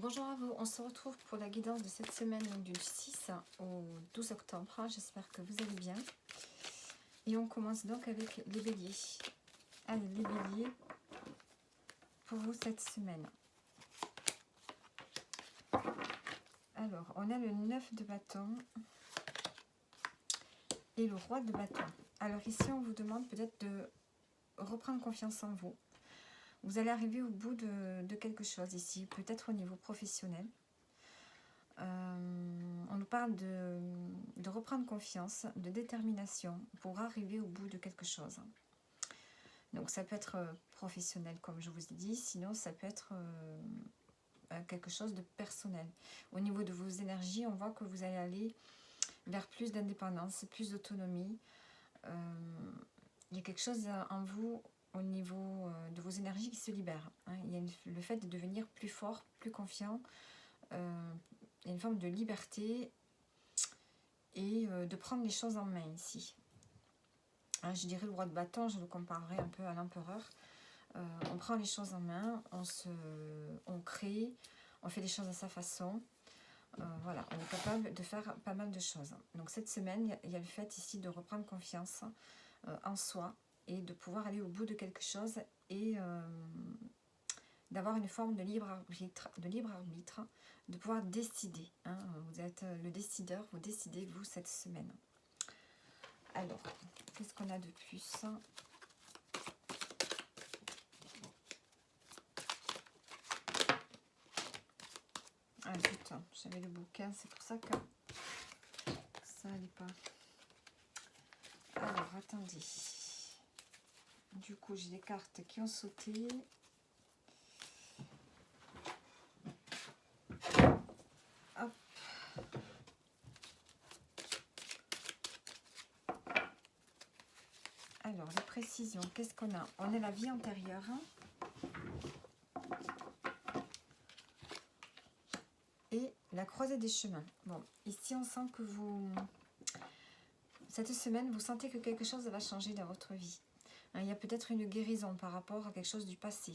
Bonjour à vous, on se retrouve pour la guidance de cette semaine du 6 au 12 octobre. J'espère que vous allez bien. Et on commence donc avec les béliers. Allez, les béliers, pour vous cette semaine. Alors, on a le 9 de bâton et le roi de bâton. Alors ici, on vous demande peut-être de reprendre confiance en vous. Vous allez arriver au bout de quelque chose ici, peut-être au niveau professionnel. On nous parle de reprendre confiance, de détermination pour arriver au bout de quelque chose. Donc ça peut être professionnel comme je vous ai dit, sinon ça peut être quelque chose de personnel. Au niveau de vos énergies, on voit que vous allez aller vers plus d'indépendance, plus d'autonomie. Il y a quelque chose en vous au niveau de vos énergies qui se libère. Il y a le fait de devenir plus fort, plus confiant. Il y a une forme de liberté et de prendre les choses en main ici. Je dirais le roi de bâton, je le comparerais un peu à l'empereur. On prend les choses en main, on crée, on fait les choses à sa façon. Voilà, on est capable de faire pas mal de choses. Donc cette semaine, il y a le fait ici de reprendre confiance en soi et de pouvoir aller au bout de quelque chose et d'avoir une forme de libre arbitre, de pouvoir décider. Vous êtes le décideur, vous décidez vous cette semaine. Alors, qu'est-ce qu'on a de plus ? Ah putain, j'avais le bouquin, c'est pour ça que ça n'allait pas. Alors, attendez. Du coup, j'ai des cartes qui ont sauté. Hop. Alors, les précisions, qu'est-ce qu'on a ? On a la vie antérieure. Et la croisée des chemins. Bon, ici, on sent que cette semaine, vous sentez que quelque chose va changer dans votre vie. Il y a peut-être une guérison par rapport à quelque chose du passé.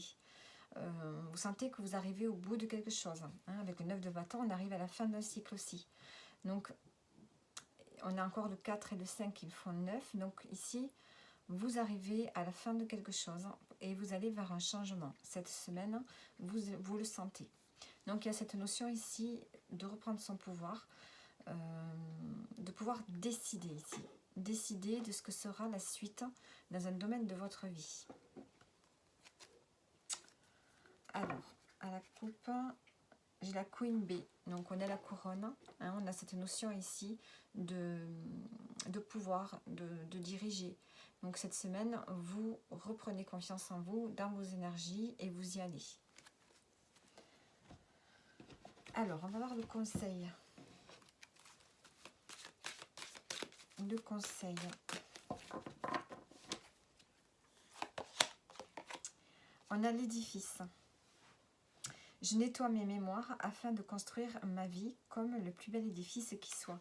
Vous sentez que vous arrivez au bout de quelque chose. Avec le 9 de bâton, on arrive à la fin d'un cycle aussi. Donc, on a encore le 4 et le 5 qui font 9. Donc ici, vous arrivez à la fin de quelque chose et vous allez vers un changement. Cette semaine, vous le sentez. Donc il y a cette notion ici de reprendre son pouvoir, de pouvoir décider ici. Décider de ce que sera la suite dans un domaine de votre vie. Alors, à la coupe, j'ai la Queen B. Donc on a la couronne. On a cette notion ici de pouvoir, de diriger. Donc cette semaine, vous reprenez confiance en vous, dans vos énergies et vous y allez. Alors, on va voir le conseil. Le conseil. On a l'édifice. Je nettoie mes mémoires afin de construire ma vie comme le plus bel édifice qui soit.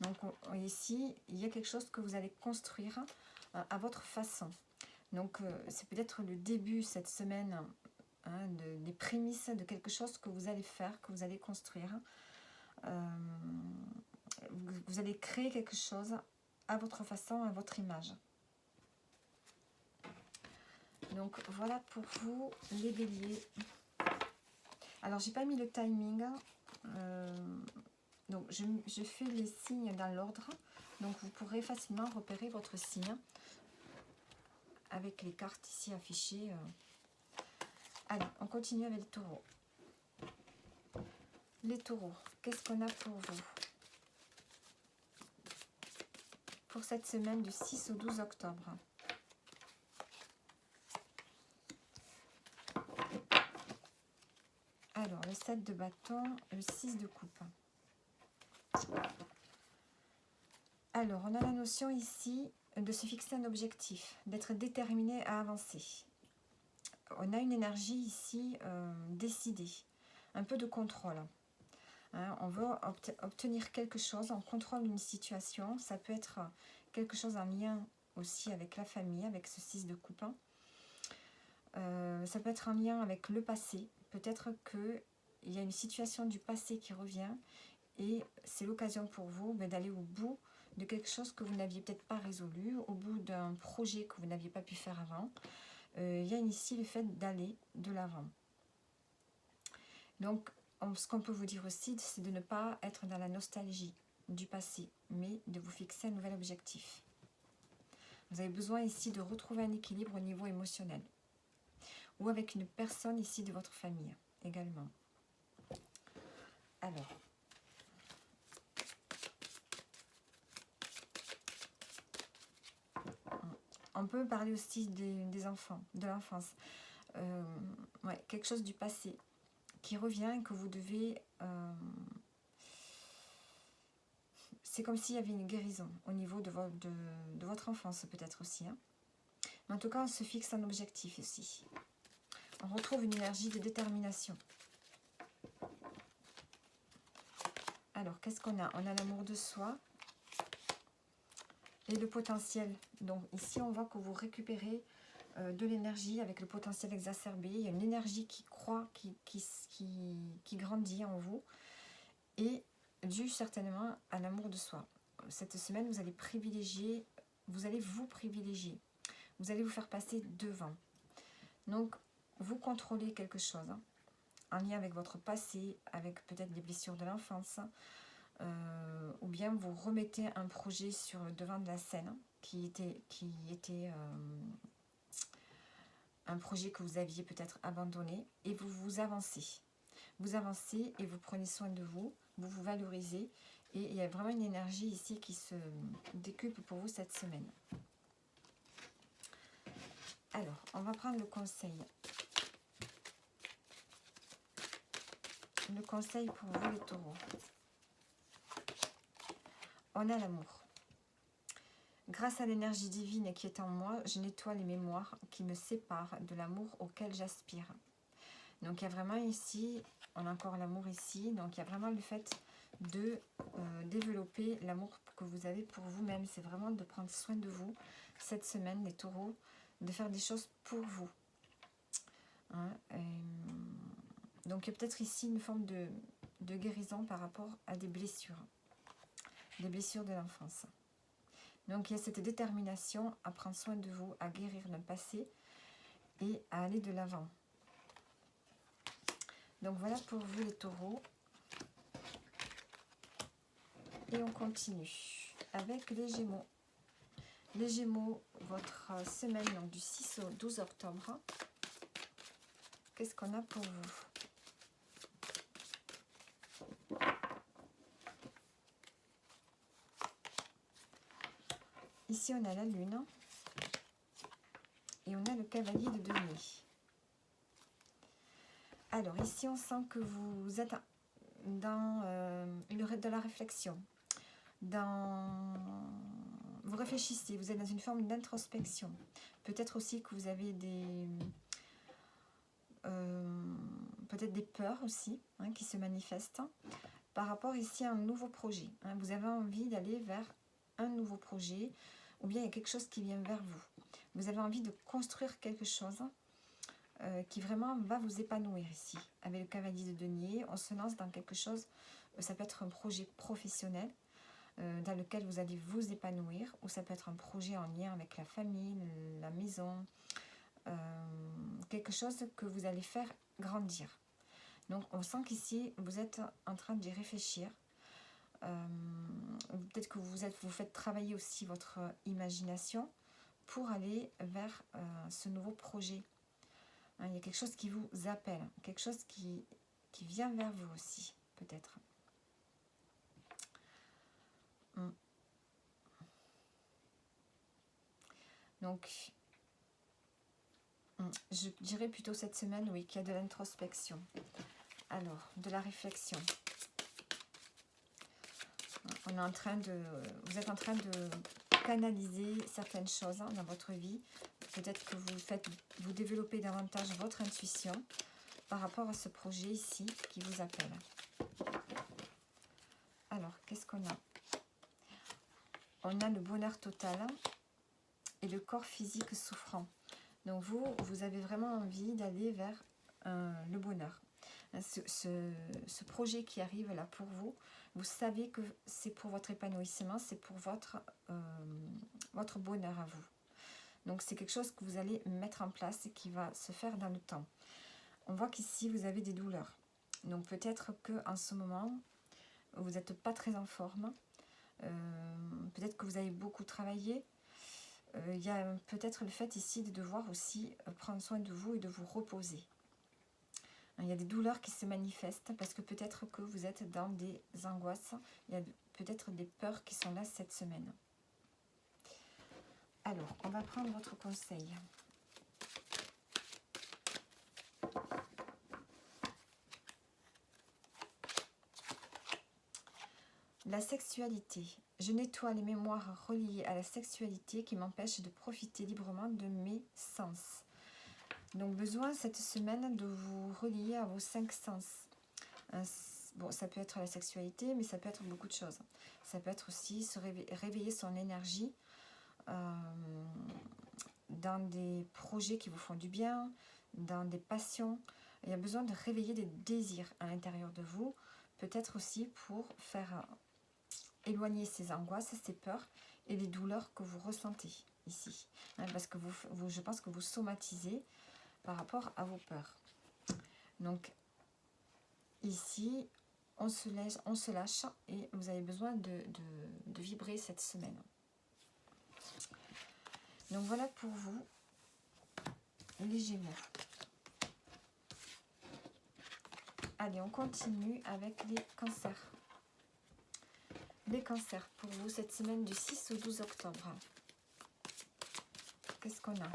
Donc ici, il y a quelque chose que vous allez construire à votre façon. Donc c'est peut-être le début cette semaine, des prémices de quelque chose que vous allez faire, que vous allez construire. Vous allez créer quelque chose à votre façon, à votre image. Donc voilà pour vous les béliers. Alors j'ai pas mis le timing. Donc je fais les signes dans l'ordre. Donc vous pourrez facilement repérer votre signe avec les cartes ici affichées. Allez, on continue avec les taureaux. Les taureaux, qu'est-ce qu'on a pour vous ? Pour cette semaine du 6 au 12 octobre. Alors, le 7 de bâton, le 6 de coupe. Alors, on a la notion ici de se fixer un objectif, d'être déterminé à avancer. On a une énergie ici décidée, un peu de contrôle. On veut obtenir quelque chose, on contrôle une situation. Ça peut être quelque chose en lien aussi avec la famille, avec ce 6 de coupe. Ça peut être en lien avec le passé. Peut-être que il y a une situation du passé qui revient et c'est l'occasion pour vous d'aller au bout de quelque chose que vous n'aviez peut-être pas résolu, au bout d'un projet que vous n'aviez pas pu faire avant. Il y a ici le fait d'aller de l'avant. Donc, ce qu'on peut vous dire aussi, c'est de ne pas être dans la nostalgie du passé, mais de vous fixer un nouvel objectif. Vous avez besoin ici de retrouver un équilibre au niveau émotionnel. Ou avec une personne ici de votre famille également. Alors, on peut parler aussi des enfants, de l'enfance. Ouais, quelque chose du passé qui revient et que vous devez... c'est comme s'il y avait une guérison au niveau de votre enfance peut-être aussi. Hein. Mais en tout cas, on se fixe un objectif ici. On retrouve une énergie de détermination. Alors, qu'est-ce qu'on a? On a l'amour de soi et le potentiel. Donc, ici, on voit que vous récupérez de l'énergie avec le potentiel exacerbé. Il y a une énergie qui croît, qui grandit en vous. Et dû certainement à l'amour de soi. Cette semaine, vous allez vous privilégier. Vous allez vous faire passer devant. Donc, vous contrôlez quelque chose hein, en lien avec votre passé, avec peut-être des blessures de l'enfance, ou bien vous remettez un projet sur le devant de la scène qui était un projet que vous aviez peut-être abandonné et vous avancez. Vous avancez et vous prenez soin de vous, vous vous valorisez et il y a vraiment une énergie ici qui se décuple pour vous cette semaine. Alors, on va prendre le conseil. Le conseil pour vous les taureaux. On a l'amour. Grâce à l'énergie divine qui est en moi, je nettoie les mémoires qui me séparent de l'amour auquel j'aspire. Donc il y a vraiment ici, on a encore l'amour ici, donc il y a vraiment le fait de développer l'amour que vous avez pour vous-même. C'est vraiment de prendre soin de vous cette semaine, les taureaux, de faire des choses pour vous. Hein, donc il y a peut-être ici une forme de guérison par rapport à des blessures de l'enfance. Donc il y a cette détermination à prendre soin de vous, à guérir le passé et à aller de l'avant. Donc voilà pour vous les taureaux. Et on continue avec les Gémeaux. Les Gémeaux, votre semaine donc du 6 au 12 octobre. Qu'est-ce qu'on a pour vous? Ici, on a la Lune. Et on a le Cavalier de denier. Alors, ici, on sent que vous êtes dans de la réflexion. Vous réfléchissez, vous êtes dans une forme d'introspection. Peut-être aussi que vous avez peut-être des peurs aussi hein, qui se manifestent par rapport ici à un nouveau projet. Hein. Vous avez envie d'aller vers un nouveau projet ou bien il y a quelque chose qui vient vers vous. Vous avez envie de construire quelque chose qui vraiment va vous épanouir ici. Avec le Cavalier de denier, on se lance dans quelque chose, ça peut être un projet professionnel dans lequel vous allez vous épanouir, ou ça peut être un projet en lien avec la famille, la maison, quelque chose que vous allez faire grandir. Donc on sent qu'ici vous êtes en train d'y réfléchir. Peut-être que vous faites travailler aussi votre imagination pour aller vers ce nouveau projet. Hein, il y a quelque chose qui vous appelle, quelque chose qui vient vers vous aussi, peut-être. Donc, je dirais plutôt cette semaine, oui, qu'il y a de l'introspection. Alors, de la réflexion. Vous êtes en train de canaliser certaines choses hein, dans votre vie. Peut-être que vous développez davantage votre intuition par rapport à ce projet ici qui vous appelle. Alors, qu'est-ce qu'on a? On a le bonheur total et le corps physique souffrant. Donc vous avez vraiment envie d'aller vers le bonheur. Ce projet qui arrive là pour vous, vous savez que c'est pour votre épanouissement, c'est pour votre bonheur à vous. Donc c'est quelque chose que vous allez mettre en place et qui va se faire dans le temps. On voit qu'ici vous avez des douleurs. Donc peut-être qu'en ce moment, vous n'êtes pas très en forme. Peut-être que vous avez beaucoup travaillé. Il y a peut-être le fait ici de devoir aussi prendre soin de vous et de vous reposer. Il y a des douleurs qui se manifestent parce que peut-être que vous êtes dans des angoisses. Il y a peut-être des peurs qui sont là cette semaine. Alors, on va prendre votre conseil. La sexualité. Je nettoie les mémoires reliées à la sexualité qui m'empêchent de profiter librement de mes sens. Donc, besoin cette semaine de vous relier à vos 5 sens. Bon, ça peut être la sexualité, mais ça peut être beaucoup de choses. Ça peut être aussi se réveiller son énergie dans des projets qui vous font du bien, dans des passions. Il y a besoin de réveiller des désirs à l'intérieur de vous, peut-être aussi pour faire éloigner ces angoisses, ces peurs et les douleurs que vous ressentez ici. Parce que je pense que vous somatisez par rapport à vos peurs. Donc, ici, on se lâche et vous avez besoin de vibrer cette semaine. Donc, voilà pour vous, les Gémeaux. Allez, on continue avec les cancers. Les cancers pour vous cette semaine du 6 au 12 octobre. Qu'est-ce qu'on a?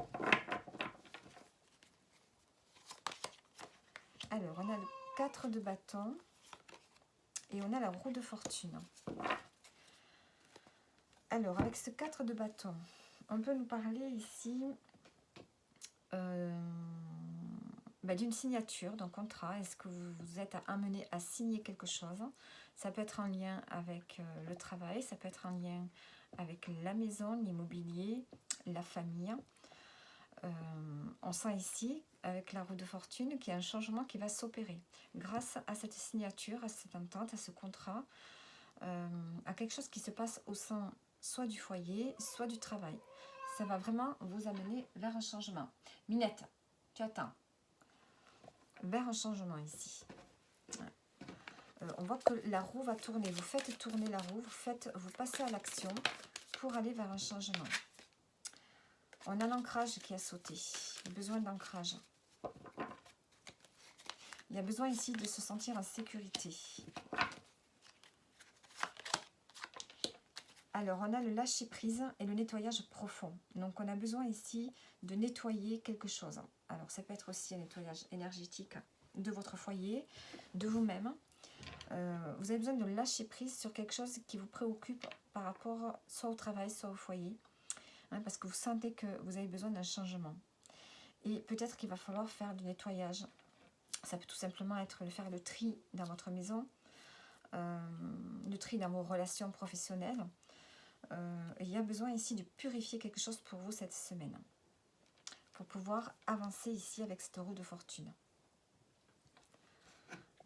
Alors, on a le 4 de bâton et on a la roue de fortune. Alors, avec ce 4 de bâton, on peut nous parler ici d'une signature, d'un contrat. Est-ce que vous êtes amené à signer quelque chose? Ça peut être en lien avec le travail, ça peut être en lien avec la maison, l'immobilier, la famille. On sent ici, avec la roue de fortune, qu'il y a un changement qui va s'opérer grâce à cette signature, à cette entente, à ce contrat, à quelque chose qui se passe au sein soit du foyer, soit du travail. Ça va vraiment vous amener vers un changement. Minette, tu attends. Vers un changement ici. On voit que la roue va tourner. Vous faites tourner la roue, vous passez à l'action pour aller vers un changement. On a l'ancrage qui a sauté. Besoin d'ancrage. Il y a besoin ici de se sentir en sécurité. Alors, on a le lâcher-prise et le nettoyage profond. Donc, on a besoin ici de nettoyer quelque chose. Alors, ça peut être aussi un nettoyage énergétique de votre foyer, de vous-même. Vous avez besoin de lâcher prise sur quelque chose qui vous préoccupe par rapport soit au travail, soit au foyer. Parce que vous sentez que vous avez besoin d'un changement. Et peut-être qu'il va falloir faire du nettoyage. Ça peut tout simplement être faire le tri dans votre maison, le tri dans vos relations professionnelles. Il y a besoin ici de purifier quelque chose pour vous cette semaine. Pour pouvoir avancer ici avec cette roue de fortune.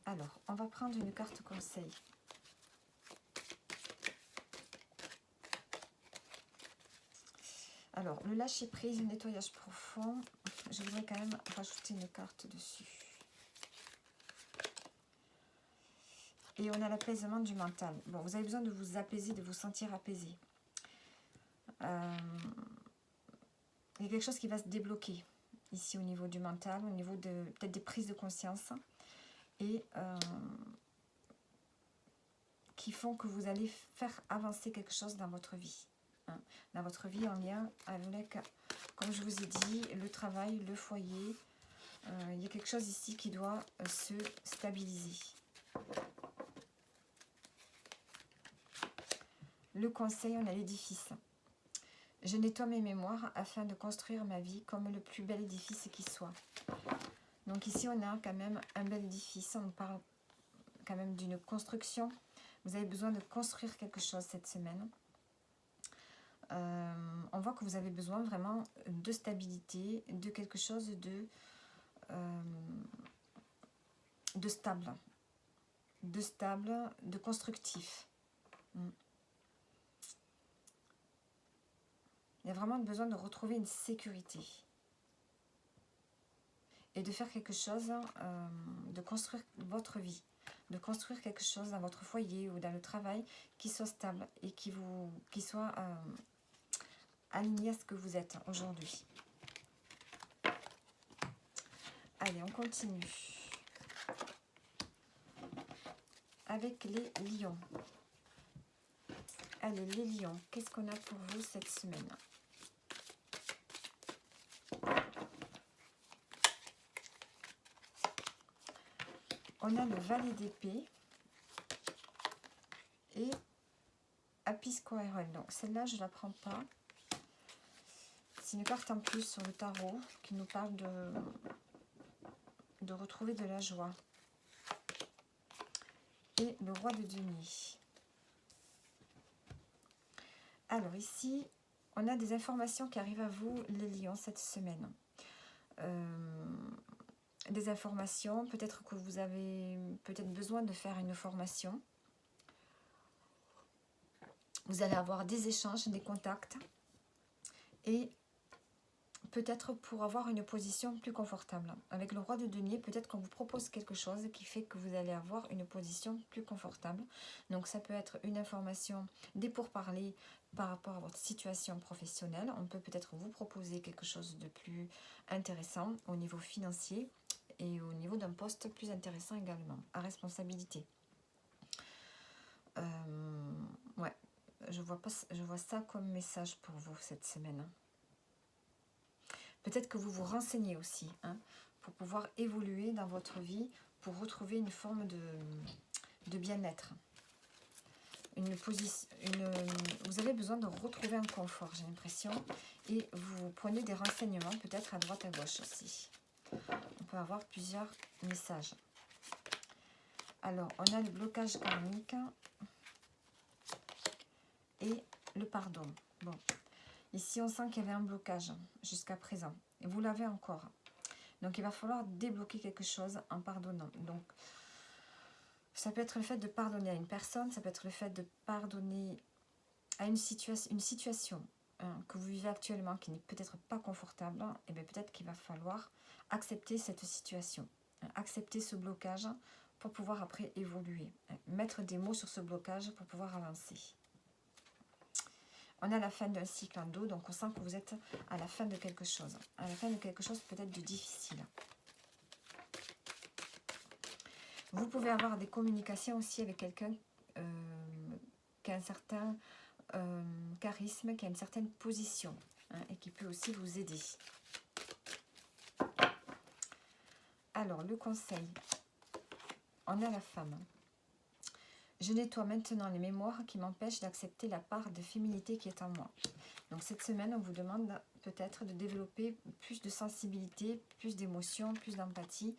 Alors, on va prendre une carte conseil. Alors, le lâcher-prise, le nettoyage profond. Je voudrais quand même rajouter une carte dessus. Et on a l'apaisement du mental. Bon, vous avez besoin de vous apaiser, de vous sentir apaisé. Il y a quelque chose qui va se débloquer ici au niveau du mental, au niveau de peut-être des prises de conscience. Et qui font que vous allez faire avancer quelque chose dans votre vie. Dans votre vie en lien avec, comme je vous ai dit, le travail, le foyer. Il y a quelque chose ici qui doit se stabiliser. Le conseil, on a l'édifice. Je nettoie mes mémoires afin de construire ma vie comme le plus bel édifice qui soit. Donc ici, on a quand même un bel édifice. On parle quand même d'une construction. Vous avez besoin de construire quelque chose cette semaine. On voit que vous avez besoin vraiment de stabilité, de quelque chose de de stable, de constructif. Il y a vraiment besoin de retrouver une sécurité et de faire quelque chose, de construire votre vie, de construire quelque chose dans votre foyer ou dans le travail qui soit stable et qui soit aligné à ce que vous êtes aujourd'hui. Allez, on continue avec les lions. Allez, les lions, qu'est-ce qu'on a pour vous cette semaine? On a le valet d'épée et Apis Coeurel. Donc celle-là, je ne la prends pas. C'est une carte en plus sur le tarot qui nous parle de retrouver de la joie. Et le roi de denier. Alors ici, on a des informations qui arrivent à vous, les lions, cette semaine. Des informations, peut-être que vous avez besoin de faire une formation. Vous allez avoir des échanges, des contacts. Et peut-être pour avoir une position plus confortable. Avec le roi de denier, peut-être qu'on vous propose quelque chose qui fait que vous allez avoir une position plus confortable. Donc ça peut être une information, des pourparlers par rapport à votre situation professionnelle. On peut peut-être vous proposer quelque chose de plus intéressant au niveau financier et au niveau d'un poste plus intéressant également, à responsabilité. Ouais, je vois ça comme message pour vous cette semaine. Peut-être que vous vous renseignez aussi, pour pouvoir évoluer dans votre vie, pour retrouver une forme de bien-être. Vous avez besoin de retrouver un confort, j'ai l'impression, et vous prenez des renseignements, peut-être à droite à gauche aussi. On peut avoir plusieurs messages. Alors, on a le blocage karmique et le pardon. Bon. Ici, on sent qu'il y avait un blocage jusqu'à présent. Et vous l'avez encore. Donc, il va falloir débloquer quelque chose en pardonnant. Donc, ça peut être le fait de pardonner à une personne. Ça peut être le fait de pardonner à une situation que vous vivez actuellement qui n'est peut-être pas confortable. Et bien, peut-être qu'il va falloir accepter cette situation. Accepter ce blocage pour pouvoir après évoluer. Mettre des mots sur ce blocage pour pouvoir avancer. On a la fin d'un cycle en dos, donc on sent que vous êtes à la fin de quelque chose. À la fin de quelque chose peut-être de difficile. Vous pouvez avoir des communications aussi avec quelqu'un qui a un certain charisme, qui a une certaine position, et qui peut aussi vous aider. Alors, le conseil. On a la femme. Je nettoie maintenant les mémoires qui m'empêchent d'accepter la part de féminité qui est en moi. Donc cette semaine, on vous demande peut-être de développer plus de sensibilité, plus d'émotion, plus d'empathie,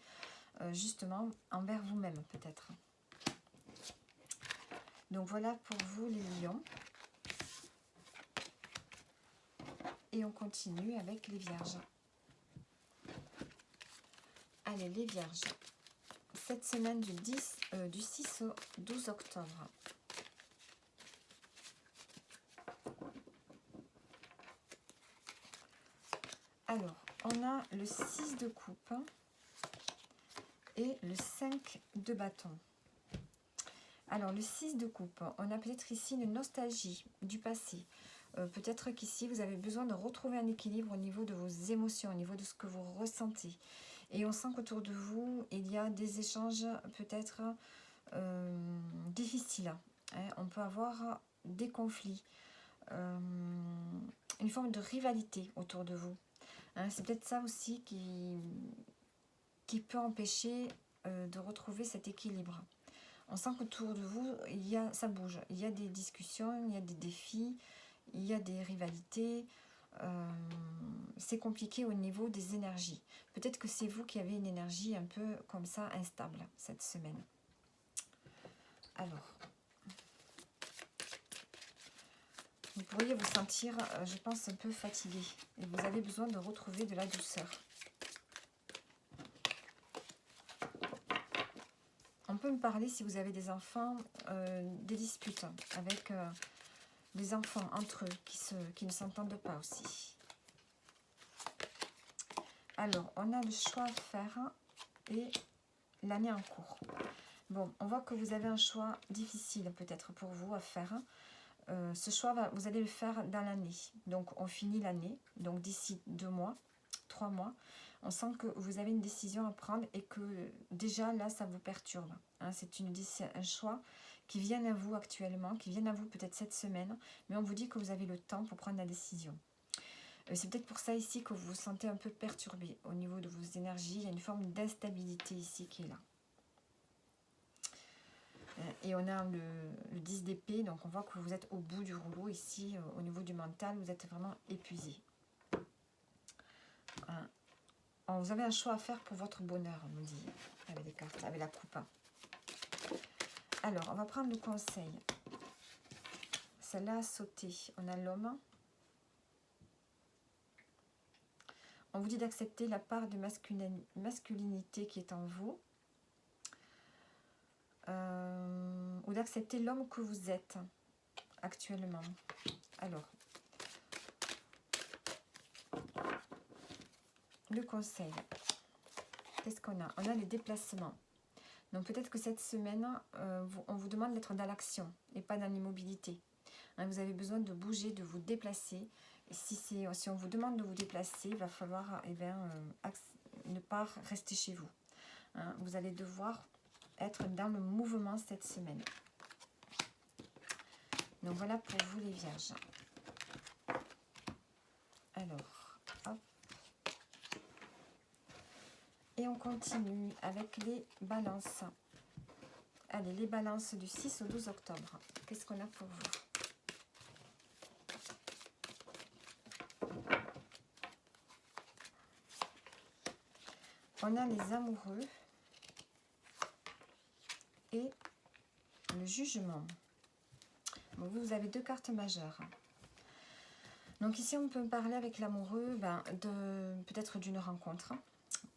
justement envers vous-même peut-être. Donc voilà pour vous les lions. Et on continue avec les vierges. Allez, les vierges. Cette semaine du 6 au 12 octobre. Alors, on a le 6 de coupe et le 5 de bâton. Alors, le 6 de coupe, on a peut-être ici une nostalgie du passé. Peut-être qu'ici, vous avez besoin de retrouver un équilibre au niveau de vos émotions, au niveau de ce que vous ressentez. Et on sent qu'autour de vous, il y a des échanges peut-être difficiles. On peut avoir des conflits, une forme de rivalité autour de vous. C'est peut-être ça aussi qui peut empêcher de retrouver cet équilibre. On sent qu'autour de vous, ça bouge. Il y a des discussions, il y a des défis, il y a des rivalités. C'est compliqué au niveau des énergies. Peut-être que c'est vous qui avez une énergie un peu comme ça, instable, cette semaine. Alors, vous pourriez vous sentir, je pense, un peu fatigué. Et vous avez besoin de retrouver de la douceur. peut me parler, si vous avez des enfants, des disputes avec des enfants entre eux qui ne s'entendent pas aussi. Alors, on a le choix à faire et l'année en cours. Bon, on voit que vous avez un choix difficile peut-être pour vous à faire. Ce choix, vous allez le faire dans l'année. Donc, on finit l'année. Donc, d'ici 2 mois, 3 mois, on sent que vous avez une décision à prendre et que déjà, là, ça vous perturbe. Hein, c'est un choix qui vient à vous actuellement, qui vient à vous peut-être cette semaine, mais on vous dit que vous avez le temps pour prendre la décision. C'est peut-être pour ça ici que vous vous sentez un peu perturbé au niveau de vos énergies. Il y a une forme d'instabilité ici qui est là. Et on a le 10 d'épée, donc on voit que vous êtes au bout du rouleau ici, au niveau du mental, vous êtes vraiment épuisé. Vous avez un choix à faire pour votre bonheur, on nous dit, avec les cartes, avec la coupe. Alors, on va prendre le conseil. Celle-là a sauté. On a l'homme. On vous dit d'accepter la part de masculinité qui est en vous. Ou d'accepter l'homme que vous êtes actuellement. Alors, le conseil. Qu'est-ce qu'on a? On a les déplacements. Donc peut-être que cette semaine, on vous demande d'être dans l'action et pas dans l'immobilité. Hein, vous avez besoin de bouger, de vous déplacer. Et si on vous demande de vous déplacer, il va falloir ne pas rester chez vous. Hein, vous allez devoir être dans le mouvement cette semaine. Donc voilà pour vous les vierges. Alors, hop. Et on continue avec les balances. Allez, les balances du 6 au 12 octobre. Qu'est-ce qu'on a pour vous? On a les amoureux et le jugement. Bon, vous avez 2 cartes majeures. Donc ici, on peut parler avec l'amoureux peut-être d'une rencontre.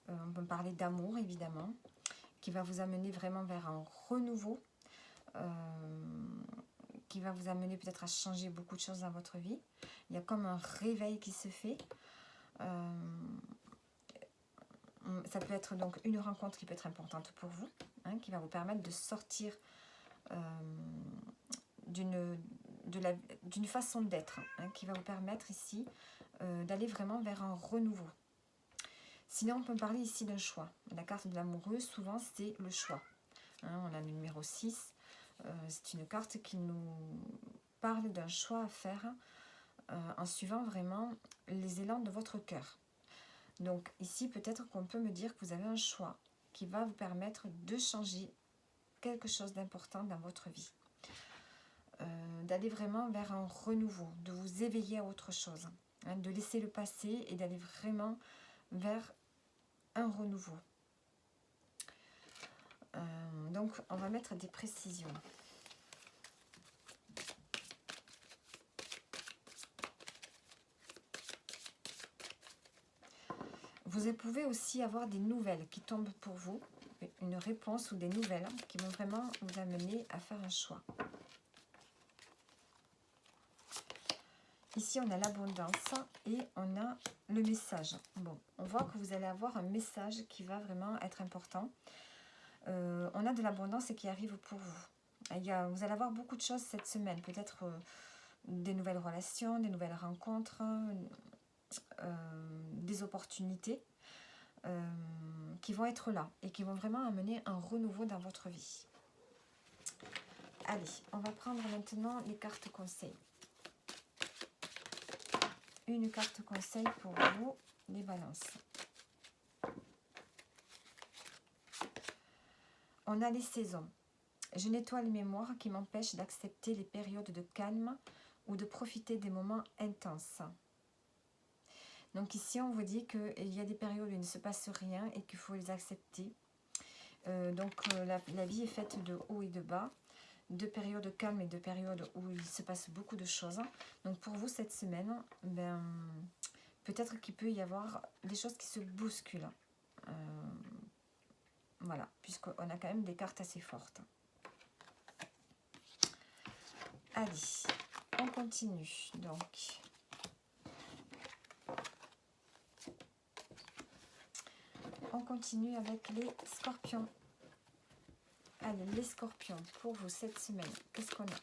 On peut parler d'amour, évidemment, qui va vous amener vraiment vers un renouveau, qui va vous amener peut-être à changer beaucoup de choses dans votre vie. Il y a comme un réveil qui se fait. Ça peut être donc une rencontre qui peut être importante pour vous, hein, qui va vous permettre de sortir d'une façon d'être, hein, qui va vous permettre ici d'aller vraiment vers un renouveau. Sinon, on peut parler ici d'un choix. La carte de l'amoureux, souvent, c'est le choix. Hein, on a le numéro 6. C'est une carte qui nous parle d'un choix à faire en suivant vraiment les élans de votre cœur. Donc ici, peut-être qu'on peut me dire que vous avez un choix qui va vous permettre de changer quelque chose d'important dans votre vie. D'aller vraiment vers un renouveau, de vous éveiller à autre chose. Hein, de laisser le passé et d'aller vraiment vers un renouveau. Donc, on va mettre des précisions. Vous pouvez aussi avoir des nouvelles qui tombent pour vous, une réponse ou des nouvelles qui vont vraiment vous amener à faire un choix. Ici, on a l'abondance et on a le message. Bon, on voit que vous allez avoir un message qui va vraiment être important. On a de l'abondance qui arrive pour vous. Vous allez avoir beaucoup de choses cette semaine. Peut-être des nouvelles relations, des nouvelles rencontres, des opportunités qui vont être là et qui vont vraiment amener un renouveau dans votre vie. Allez, on va prendre maintenant les cartes conseils. Une carte conseil pour vous, les balances. On a les saisons. Je nettoie les mémoires qui m'empêchent d'accepter les périodes de calme ou de profiter des moments intenses. Donc ici, on vous dit qu'il y a des périodes où il ne se passe rien et qu'il faut les accepter. La vie est faite de hauts et de bas, de périodes calmes et de périodes où il se passe beaucoup de choses. Donc pour vous, cette semaine, peut-être qu'il peut y avoir des choses qui se bousculent. Voilà, puisqu'on a quand même des cartes assez fortes. Allez, on continue. Donc, on continue avec les scorpions. Allez, les scorpions, pour vous cette semaine, qu'est-ce qu'on a?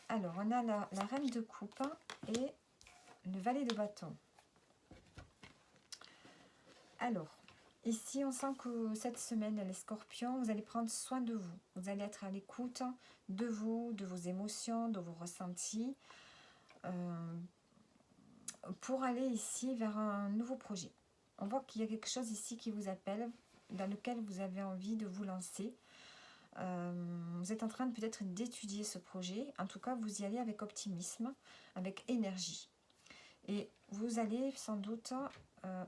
Alors, on a la reine de coupe et le valet de bâton. Alors, ici, on sent que cette semaine, les scorpions, vous allez prendre soin de vous. Vous allez être à l'écoute de vous, de vos émotions, de vos ressentis, pour aller ici vers un nouveau projet. On voit qu'il y a quelque chose ici qui vous appelle, dans lequel vous avez envie de vous lancer. Vous êtes en train peut-être d'étudier ce projet. En tout cas, vous y allez avec optimisme, avec énergie. Et vous allez sans doute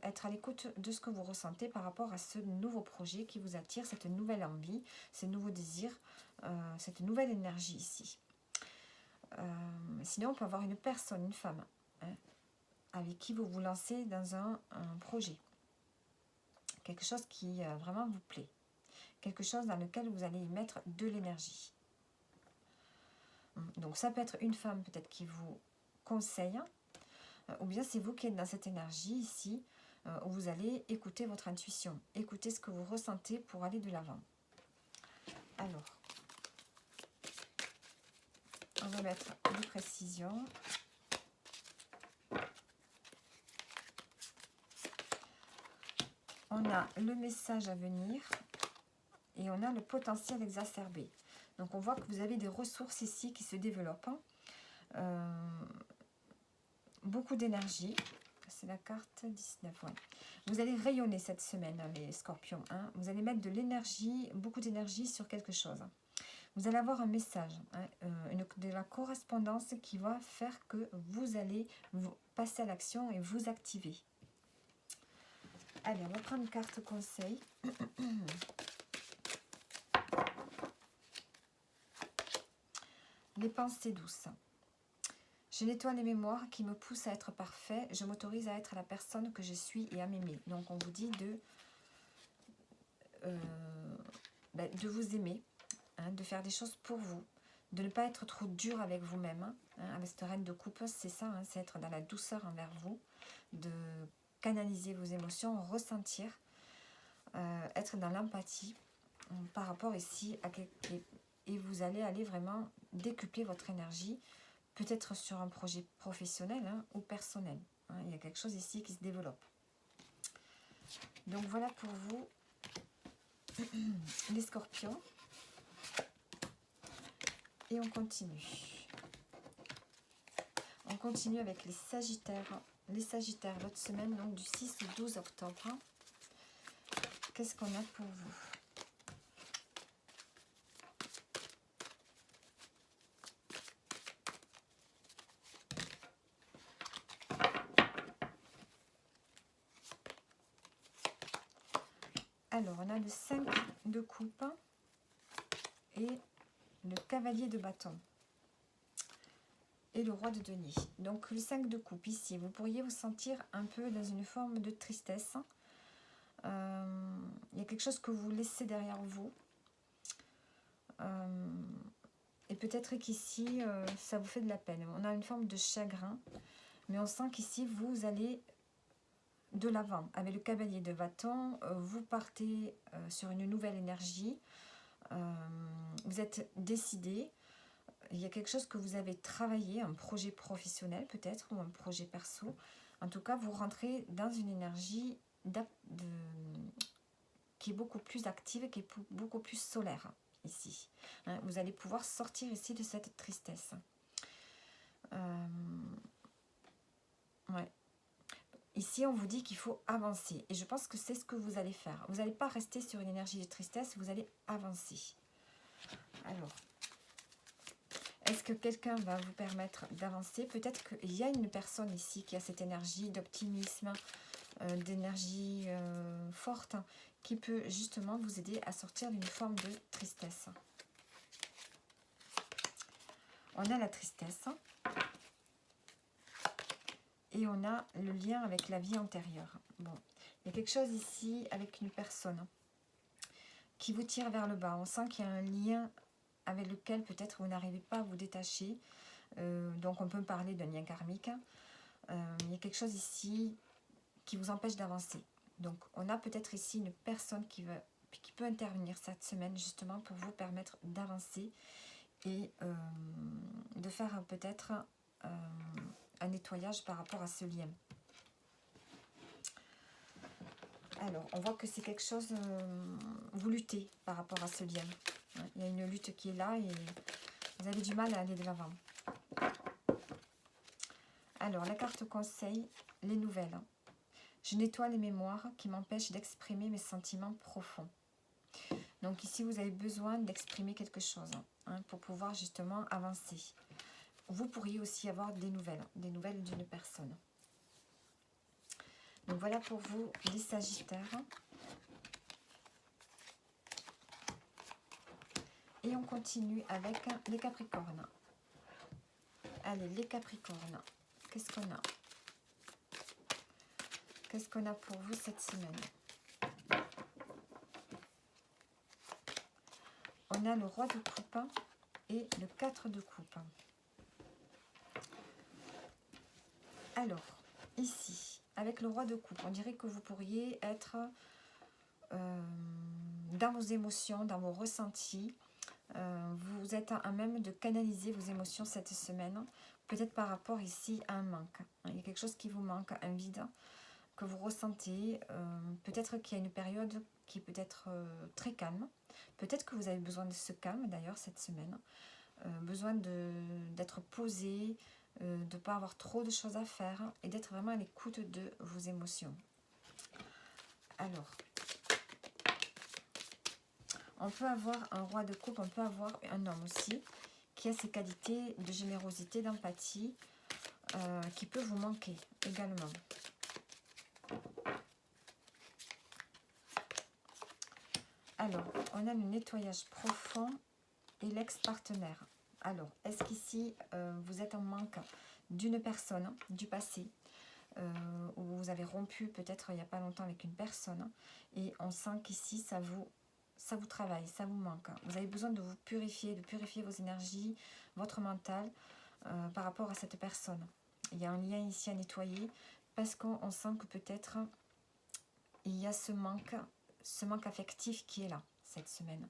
être à l'écoute de ce que vous ressentez par rapport à ce nouveau projet qui vous attire, cette nouvelle envie, ces nouveaux désirs, cette nouvelle énergie ici. Sinon, on peut avoir une personne, une femme, hein, avec qui vous vous lancez dans un projet. Quelque chose qui vraiment vous plaît. Quelque chose dans lequel vous allez y mettre de l'énergie. Donc ça peut être une femme peut-être qui vous conseille, ou bien c'est vous qui êtes dans cette énergie ici, où vous allez écouter votre intuition, écouter ce que vous ressentez pour aller de l'avant. Alors, on va mettre des précisions. On a le message à venir et on a le potentiel exacerbé. Donc on voit que vous avez des ressources ici qui se développent. Beaucoup d'énergie. C'est la carte 19. Ouais. Vous allez rayonner cette semaine, les scorpions. Hein. Vous allez mettre de l'énergie, beaucoup d'énergie sur quelque chose. Vous allez avoir un message, hein, de la correspondance qui va faire que vous allez passer à l'action et vous activer. Allez, on va prendre une carte conseil. Les pensées douces. Je nettoie les mémoires qui me poussent à être parfait. Je m'autorise à être la personne que je suis et à m'aimer. Donc, on vous dit de vous aimer, hein, de faire des choses pour vous, de ne pas être trop dur avec vous-même. Hein, avec cette reine de coupe, c'est ça, hein, c'est être dans la douceur envers vous, de canaliser vos émotions, ressentir, être dans l'empathie par rapport ici à et vous allez aller vraiment décupler votre énergie, peut-être sur un projet professionnel, hein, ou personnel. Hein, il y a quelque chose ici qui se développe. Donc voilà pour vous, les scorpions. Et on continue. On continue avec les sagittaires. Les sagittaires, l'autre semaine, donc du 6 au 12 octobre. Qu'est-ce qu'on a pour vous? Alors, on a le 5 de coupe et le cavalier de bâton et le roi de denier. Donc, le 5 de coupe, ici, vous pourriez vous sentir un peu dans une forme de tristesse. Il y a quelque chose que vous laissez derrière vous. Et peut-être qu'ici, ça vous fait de la peine. On a une forme de chagrin, mais on sent qu'ici, vous allez de l'avant. Avec le cavalier de bâton, vous partez sur une nouvelle énergie. Vous êtes décidé. Il y a quelque chose que vous avez travaillé, un projet professionnel peut-être, ou un projet perso. En tout cas, vous rentrez dans une énergie qui est beaucoup plus active, qui est beaucoup plus solaire ici. Hein, vous allez pouvoir sortir ici de cette tristesse. Ouais. Ici, on vous dit qu'il faut avancer. Et je pense que c'est ce que vous allez faire. Vous n'allez pas rester sur une énergie de tristesse, vous allez avancer. Alors, est-ce que quelqu'un va vous permettre d'avancer? Peut-être qu'il y a une personne ici qui a cette énergie d'optimisme, d'énergie forte, qui peut justement vous aider à sortir d'une forme de tristesse. On a la tristesse. Et on a le lien avec la vie antérieure. Bon, il y a quelque chose ici avec une personne qui vous tire vers le bas. On sent qu'il y a un lien avec lequel peut-être vous n'arrivez pas à vous détacher. Donc on peut parler d'un lien karmique. Il y a quelque chose ici qui vous empêche d'avancer. Donc on a peut-être ici une personne qui peut intervenir cette semaine justement pour vous permettre d'avancer et de faire peut-être un nettoyage par rapport à ce lien. Alors, on voit que c'est quelque chose, vous luttez par rapport à ce lien. Il y a une lutte qui est là et vous avez du mal à aller de l'avant. Alors, la carte conseil, les nouvelles. Je nettoie les mémoires qui m'empêchent d'exprimer mes sentiments profonds. Donc ici, vous avez besoin d'exprimer quelque chose pour pouvoir justement avancer. Vous pourriez aussi avoir des nouvelles d'une personne. Donc voilà pour vous, les Sagittaires. Et on continue avec les Capricornes. Allez, les Capricornes, qu'est-ce qu'on a? Qu'est-ce qu'on a pour vous cette semaine? On a le roi de coupe et le 4 de coupe. Alors, ici, avec le roi de coupe, on dirait que vous pourriez être dans vos émotions, dans vos ressentis. Vous êtes à même de canaliser vos émotions cette semaine, peut-être par rapport ici à un manque. Il y a quelque chose qui vous manque, un vide que vous ressentez. Peut-être qu'il y a une période qui peut être très calme. Peut-être que vous avez besoin de ce calme d'ailleurs cette semaine. Besoin d'être posé, de ne pas avoir trop de choses à faire et d'être vraiment à l'écoute de vos émotions. Alors, on peut avoir un roi de coupe, on peut avoir un homme aussi qui a ces qualités de générosité, d'empathie qui peut vous manquer également. Alors, on a le nettoyage profond et l'ex-partenaire. Alors, est-ce qu'ici, vous êtes en manque d'une personne du passé où vous avez rompu peut-être il n'y a pas longtemps avec une personne et on sent qu'ici, ça vous travaille, ça vous manque. Vous avez besoin de vous purifier, de purifier vos énergies, votre mental par rapport à cette personne. Il y a un lien ici à nettoyer parce qu'on sent que peut-être il y a ce manque affectif qui est là cette semaine.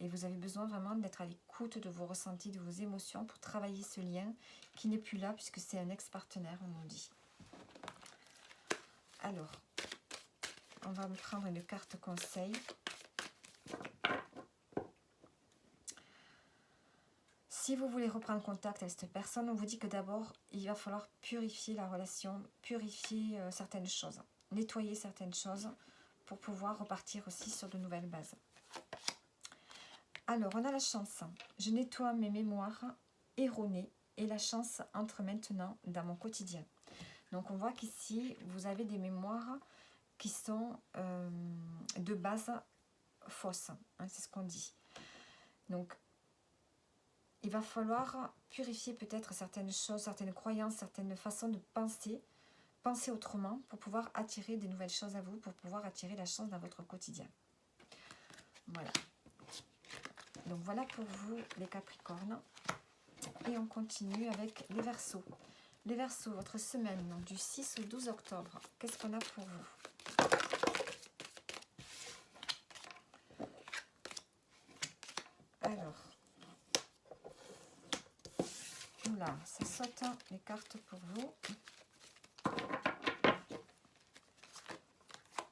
Et vous avez besoin vraiment d'être à l'écoute de vos ressentis, de vos émotions pour travailler ce lien qui n'est plus là puisque c'est un ex-partenaire, on nous dit. Alors, on va prendre une carte conseil. Si vous voulez reprendre contact avec cette personne, on vous dit que d'abord, il va falloir purifier la relation, purifier certaines choses, nettoyer certaines choses pour pouvoir repartir aussi sur de nouvelles bases. Alors, on a la chance. Je nettoie mes mémoires erronées et la chance entre maintenant dans mon quotidien. Donc, on voit qu'ici, vous avez des mémoires qui sont de base fausses. C'est ce qu'on dit. Donc, il va falloir purifier peut-être certaines choses, certaines croyances, certaines façons de penser autrement pour pouvoir attirer des nouvelles choses à vous, pour pouvoir attirer la chance dans votre quotidien. Voilà. Donc voilà pour vous les Capricornes. Et on continue avec les Verseaux. Les Verseaux, votre semaine donc du 6 au 12 octobre. Qu'est-ce qu'on a pour vous? Alors, oula, ça saute les cartes pour vous.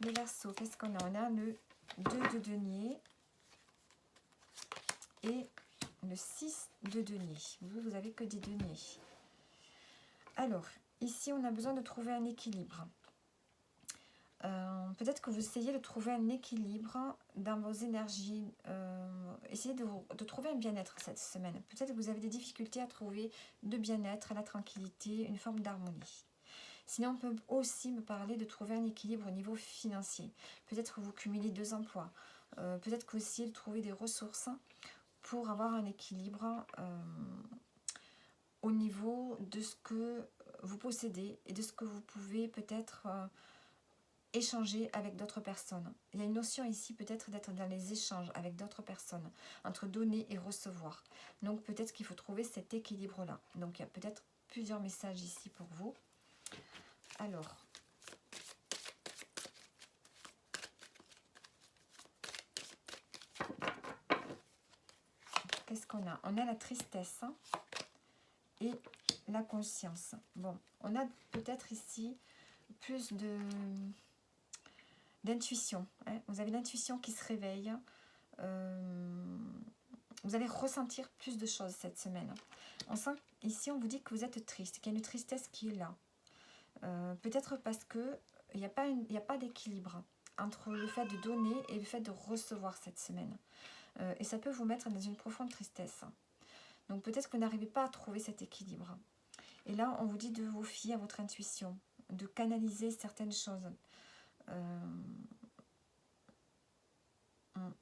Les Verseaux, qu'est-ce qu'on a? On a le 2 de denier et le 6 de denier. Vous avez que des deniers. Alors, ici, on a besoin de trouver un équilibre. Peut-être que vous essayez de trouver un équilibre dans vos énergies. Essayez de trouver un bien-être cette semaine. Peut-être que vous avez des difficultés à trouver de bien-être, la tranquillité, une forme d'harmonie. Sinon, on peut aussi me parler de trouver un équilibre au niveau financier. Peut-être que vous cumulez 2 emplois. Peut-être que vous essayez de trouver des ressources pour avoir un équilibre au niveau de ce que vous possédez et de ce que vous pouvez peut-être échanger avec d'autres personnes. Il y a une notion ici peut-être d'être dans les échanges avec d'autres personnes, entre donner et recevoir. Donc peut-être qu'il faut trouver cet équilibre-là. Donc il y a peut-être plusieurs messages ici pour vous. Alors, qu'est-ce qu'on a? On a la tristesse et la conscience. Bon, on a peut-être ici plus d'intuition. Hein. Vous avez l'intuition qui se réveille. Vous allez ressentir plus de choses cette semaine. On sent ici, on vous dit que vous êtes triste, qu'il y a une tristesse qui est là. Peut-être parce que il n'y a pas d'équilibre entre le fait de donner et le fait de recevoir cette semaine. Et ça peut vous mettre dans une profonde tristesse. Donc peut-être que vous n'arrivez pas à trouver cet équilibre. Et là, on vous dit de vous fier à votre intuition, de canaliser certaines choses,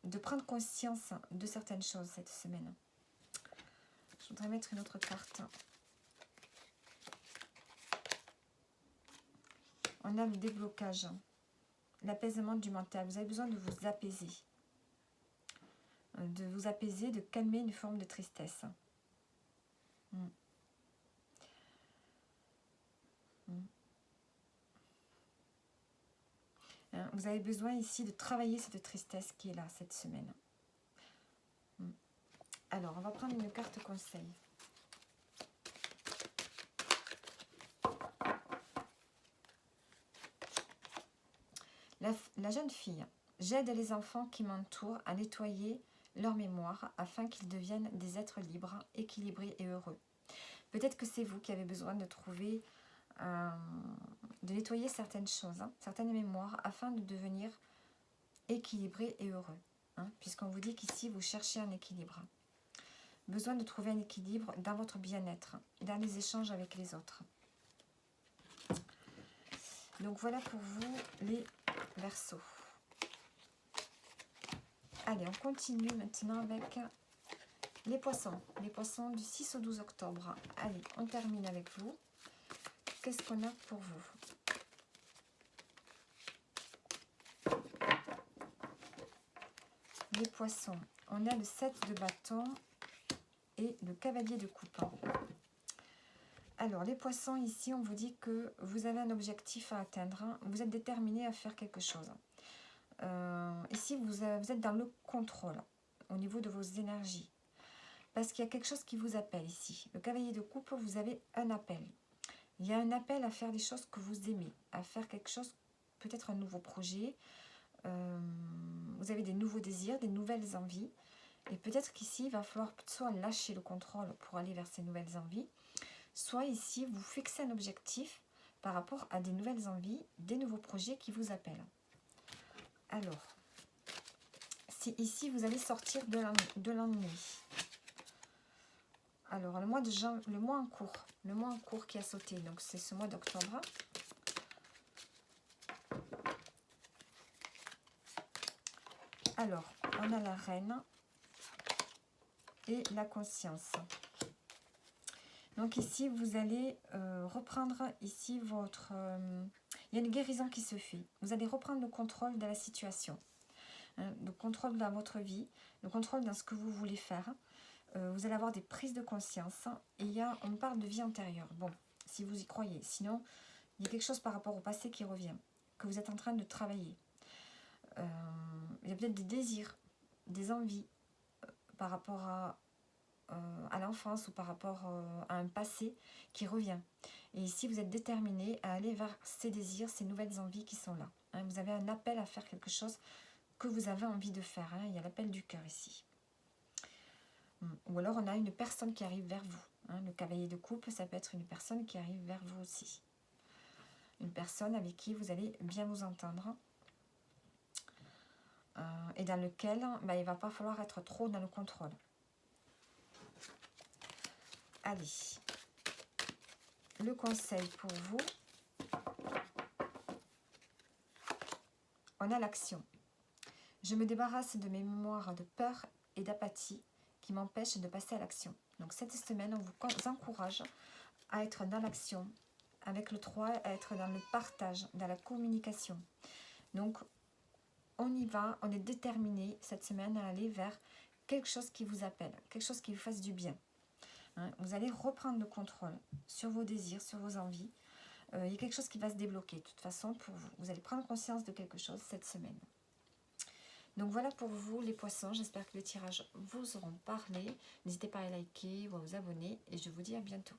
de prendre conscience de certaines choses cette semaine. Je voudrais mettre une autre carte. On a le déblocage, l'apaisement du mental. Vous avez besoin de vous apaiser. De calmer une forme de tristesse. Vous avez besoin ici de travailler cette tristesse qui est là cette semaine. Alors, on va prendre une carte conseil. La jeune fille, j'aide les enfants qui m'entourent à nettoyer leur mémoire afin qu'ils deviennent des êtres libres, équilibrés et heureux. Peut-être que c'est vous qui avez besoin de trouver, de nettoyer certaines choses, certaines mémoires afin de devenir équilibré et heureux. Puisqu'on vous dit qu'ici, vous cherchez un équilibre. Besoin de trouver un équilibre dans votre bien-être, dans les échanges avec les autres. Donc voilà pour vous les Verseaux. Allez, on continue maintenant avec les poissons. Les poissons du 6 au 12 octobre. Allez, on termine avec vous. Qu'est-ce qu'on a pour vous? Les poissons. On a le 7 de bâton et le cavalier de coupe. Alors, les poissons, ici, on vous dit que vous avez un objectif à atteindre. Vous êtes déterminé à faire quelque chose. Ici, vous êtes dans le contrôle au niveau de vos énergies. Parce qu'il y a quelque chose qui vous appelle ici. Le cavalier de coupe, vous avez un appel. Il y a un appel à faire des choses que vous aimez. À faire quelque chose, peut-être un nouveau projet. Vous avez des nouveaux désirs, des nouvelles envies. Et peut-être qu'ici, il va falloir soit lâcher le contrôle pour aller vers ces nouvelles envies. Soit ici, vous fixez un objectif par rapport à des nouvelles envies, des nouveaux projets qui vous appellent. Alors, si ici, vous allez sortir de l'ennui. Alors, le mois en cours qui a sauté, donc c'est ce mois d'octobre. Alors, on a la reine et la conscience. Donc ici, vous allez reprendre ici votre... il y a une guérison qui se fait. Vous allez reprendre le contrôle de la situation. Le contrôle dans votre vie, le contrôle dans ce que vous voulez faire. Vous allez avoir des prises de conscience. Et on parle de vie antérieure. Bon, si vous y croyez. Sinon, il y a quelque chose par rapport au passé qui revient. Que vous êtes en train de travailler. Il y a peut-être des désirs, des envies par rapport à l'enfance ou par rapport à un passé qui revient. Et ici, vous êtes déterminé à aller vers ces désirs, ces nouvelles envies qui sont là. Vous avez un appel à faire quelque chose que vous avez envie de faire. Il y a l'appel du cœur ici. Ou alors, on a une personne qui arrive vers vous. Le cavalier de coupe, ça peut être une personne qui arrive vers vous aussi. Une personne avec qui vous allez bien vous entendre. Et dans lequel il ne va pas falloir être trop dans le contrôle. Allez, le conseil pour vous, on a l'action. Je me débarrasse de mes mémoires de peur et d'apathie qui m'empêchent de passer à l'action. Donc cette semaine, on vous encourage à être dans l'action, avec le 3, à être dans le partage, dans la communication. Donc, on y va, on est déterminé cette semaine à aller vers quelque chose qui vous appelle, quelque chose qui vous fasse du bien. Hein, vous allez reprendre le contrôle sur vos désirs, sur vos envies. Il y a quelque chose qui va se débloquer de toute façon pour vous. Vous allez prendre conscience de quelque chose cette semaine. Donc voilà pour vous les poissons. J'espère que les tirages vous auront parlé. N'hésitez pas à liker ou à vous abonner et je vous dis à bientôt.